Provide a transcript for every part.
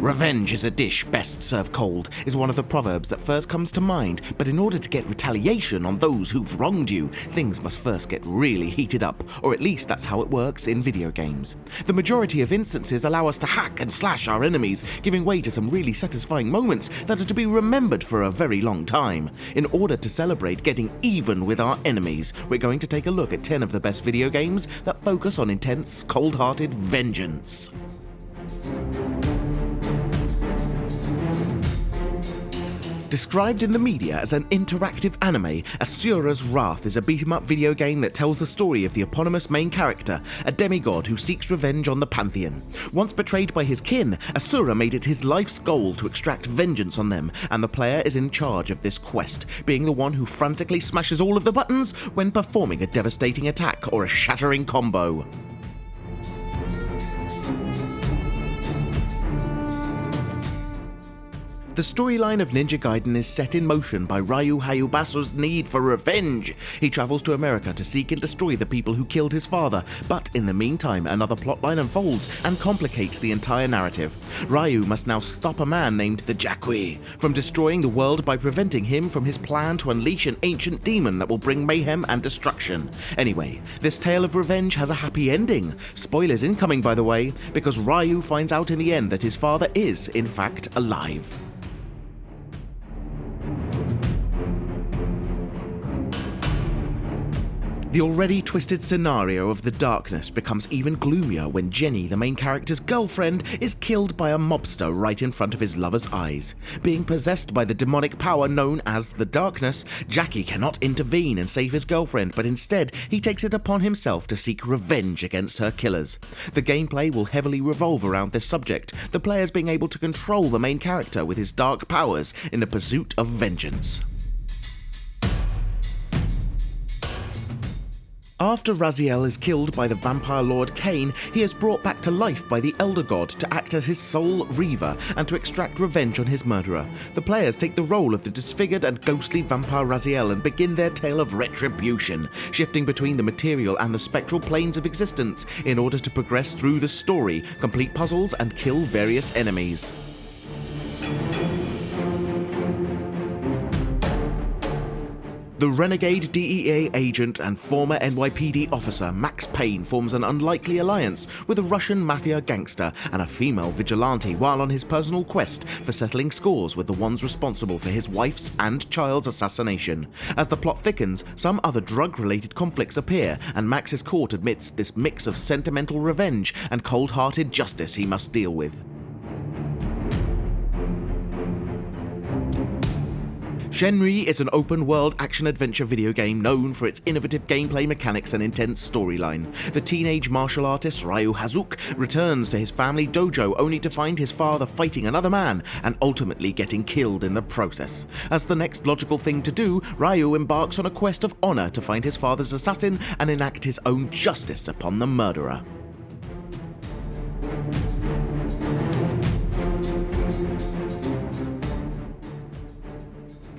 Revenge is a dish best served cold is one of the proverbs that first comes to mind, but in order to get retaliation on those who've wronged you, things must first get really heated up, or at least that's how it works in video games. The majority of instances allow us to hack and slash our enemies, giving way to some really satisfying moments that are to be remembered for a very long time. In order to celebrate getting even with our enemies, we're going to take a look at 10 of the best video games that focus on intense, cold-hearted vengeance. Described in the media as an interactive anime, ASURA'S Wrath is a beat-em-up video game that tells the story of the eponymous main character, a demigod who seeks revenge on the Pantheon. Once betrayed by his kin, Asura made it his life's goal to extract vengeance on them, and the player is in charge of this quest, being the one who frantically smashes all of the buttons when performing a devastating attack or a shattering combo. The storyline of Ninja Gaiden is set in motion by Ryu Hayabasu's need for revenge. He travels to America to seek and destroy the people who killed his father, but in the meantime another plotline unfolds and complicates the entire narrative. Ryu must now stop a man named the Jakui from destroying the world by preventing him from his plan to unleash an ancient demon that will bring mayhem and destruction. Anyway, this tale of revenge has a happy ending. Spoilers incoming, by the way, because Ryu finds out in the end that his father is, in fact, alive. The already twisted scenario of the darkness becomes even gloomier when Jenny, the main character's girlfriend, is killed by a mobster right in front of his lover's eyes. Being possessed by the demonic power known as the darkness, Jackie cannot intervene and save his girlfriend, but instead he takes it upon himself to seek revenge against her killers. The gameplay will heavily revolve around this subject, the players being able to control the main character with his dark powers in the pursuit of vengeance. After Raziel is killed by the vampire lord KAIN, he is brought back to life by the Elder God to act as his sole REAVER and to extract revenge on his murderer. The players take the role of the disfigured and ghostly vampire Raziel and begin their tale of retribution, shifting between the material and the spectral planes of existence in order to progress through the story, complete puzzles and kill various enemies. The renegade DEA agent and former NYPD officer Max Payne forms an unlikely alliance with a Russian mafia gangster and a female vigilante while on his personal quest for settling scores with the ones responsible for his wife's and child's assassination. As the plot thickens, some other drug-related conflicts appear, and Max is caught amidst this mix of sentimental revenge and cold-hearted justice he must deal with. Shenmue is an open-world action-adventure video game known for its innovative gameplay mechanics and intense storyline. The teenage martial artist Ryu Hazuki returns to his family dojo only to find his father fighting another man and ultimately getting killed in the process. As the next logical thing to do, Ryu embarks on a quest of honor to find his father's assassin and enact his own justice upon the murderer.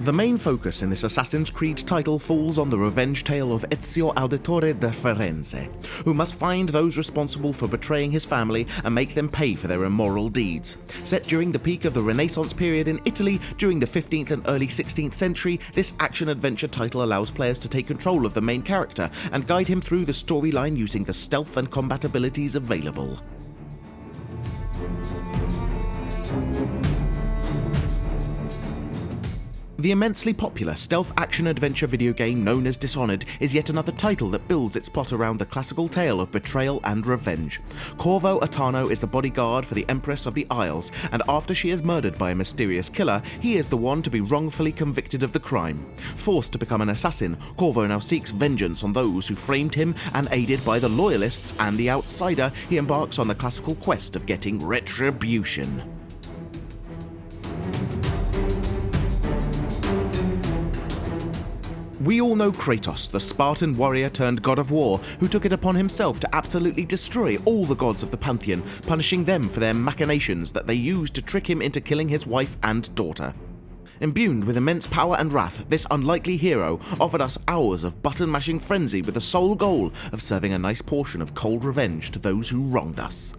The main focus in this Assassin's Creed title falls on the revenge tale of Ezio Auditore da Firenze, who must find those responsible for betraying his family and make them pay for their immoral deeds. Set during the peak of the Renaissance period in Italy during the 15th and early 16th century, this action-adventure title allows players to take control of the main character and guide him through the storyline using the stealth and combat abilities available. The immensely popular stealth action-adventure video game known as Dishonored is yet another title that builds its plot around the classical tale of betrayal and revenge. Corvo Attano is the bodyguard for the Empress of the Isles, and after she is murdered by a mysterious killer, he is the one to be wrongfully convicted of the crime. Forced to become an assassin, Corvo now seeks vengeance on those who framed him, and aided by the Loyalists and the Outsider, he embarks on the classical quest of getting retribution. We all know Kratos, the Spartan warrior turned god of war, who took it upon himself to absolutely destroy all the gods of the Pantheon, punishing them for their machinations that they used to trick him into killing his wife and daughter. Imbued with immense power and wrath, this unlikely hero offered us hours of button-mashing frenzy with the sole goal of serving a nice portion of cold revenge to those who wronged us.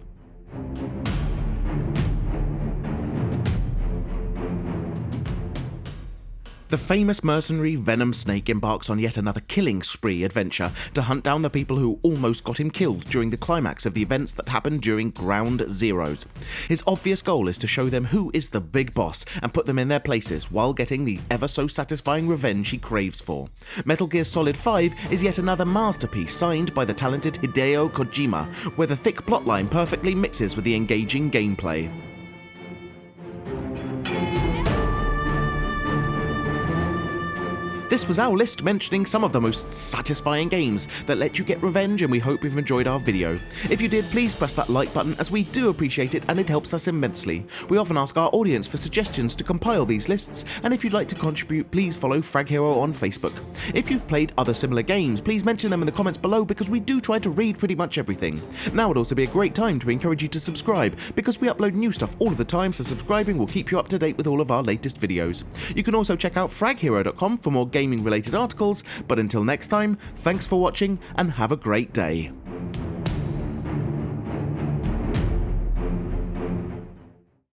The famous mercenary Venom Snake embarks on yet another killing spree adventure to hunt down the people who almost got him killed during the climax of the events that happened during Ground Zeroes. His obvious goal is to show them who is the big boss and put them in their places while getting the ever so satisfying revenge he craves for. Metal Gear Solid 5 is yet another masterpiece signed by the talented Hideo Kojima, where the thick plotline perfectly mixes with the engaging gameplay. This was our list mentioning some of the most satisfying games that let you get revenge, and we hope you've enjoyed our video. If you did, please press that like button, as we do appreciate it and it helps us immensely. We often ask our audience for suggestions to compile these lists, and if you'd like to contribute, please follow Frag Hero on Facebook. If you've played other similar games, please mention them in the comments below, because we do try to read pretty much everything. Now would also be a great time to encourage you to subscribe, because we upload new stuff all of the time, so subscribing will keep you up to date with all of our latest videos. You can also check out fraghero.com for more gaming related articles, but until next time, thanks for watching and have a great day.